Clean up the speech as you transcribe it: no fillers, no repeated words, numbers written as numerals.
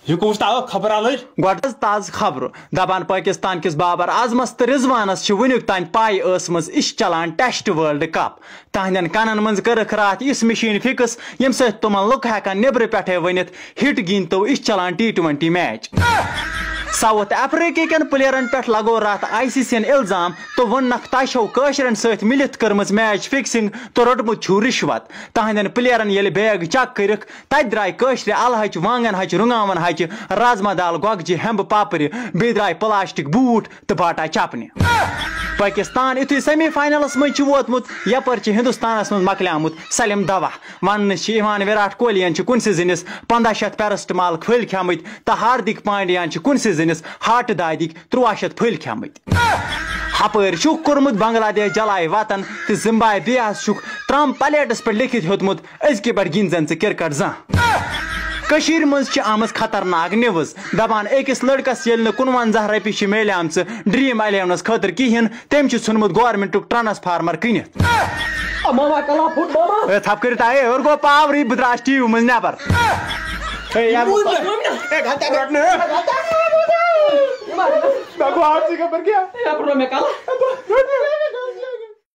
یہ کس خبر آج گۄڈٕ تاز خبر دپان پاکستان کس بابر اعظمس تو رضوانس ونیُک تان پاے ٲسمٕژ یہِ چلان ٹیسٹ ورلڈ کپ تہندین کنن منٛز کٔرٕکھ راتھ یِژھ مشیٖن فکس ییٚمہِ سۭتۍ تِمن لُکھ ہٮ۪کن نیبرٕ پٮ۪ٹھے ؤنِتھ ہٹ گِنٛدتو یہِ چلان T20 میچ ساؤتھ افریقہ کٮ۪ن پلیرن پٮ۪ٹھ لگو راتھ ICC یَن الزام تو ووٚننکھ تۄہہِ چھو کٲشرٮ۪ن سۭتۍ مِلِتھ کٔرمٕژ میچ فکسنگ تو روٚٹمُت چھُو رِشوت تہندین پلیرن ییٚلہِ بیگ چک کٔرِکھ تتہِ درٛاے کٲشرِ الہٕ ہچہِ وانگن ہچہِ رُنگاون ہچہِ رازما دال گۄگجہِ ہٮ۪مبہٕ پاپرِ بیٚیہِ درٛاے پلاسٹک بوٗٹھ تہٕ باٹا چپنہِ پاکستان یُتھُے سیمی فاینلس منٛز چھُ ووتمُت یپٲرۍ چھِ ہندوستانس منٛز مۄکلیومُت سلم دوا وننہٕ چھِ یِوان وِراٹھ کوہلین چھِ کُنسہِ زٔنِس 1500 پیرسٹمال پھٔلۍ کھیٚمٕتۍ تہٕ ہاردِک پانڈیاہن چھِ کُنسہِ زٔنِس ہارٹہٕ دادِک 1300 پھٔلۍ کھیٚمٕتۍ ہپٲرۍ چھُکھ کوٚرمُت بنگلہ دیش جلایہِ وطن تہٕ زمبابویہس چھُکھ ٹرمپ پلیٹس پٮ۪ٹھ لیکھِتھ ہیوٚتمُت أزکہِ پٮ۪ٹھ گِنٛد زن ژٕ کرکٹ زانٛہہ کٔشیٖرِ منٛز چھِ آمٕژ خطرناک نِوٕز دپان أکِس لڑکس ییٚلہِ نہٕ 51 رۄپیہِ چھِ میلیمژٕ ڈرٛیٖم 11 خٲطرٕ کِہیٖنۍ تٔمۍ چھُ ژھُنمُت گورمنٹُک ٹرانسفارمر کٕنِتھ تھپ کٔرِتھ آیے ہیوٚر گوٚو پاورٕے بہٕ درٛاس ٹی وی منٛز نٮ۪بر خبر کیا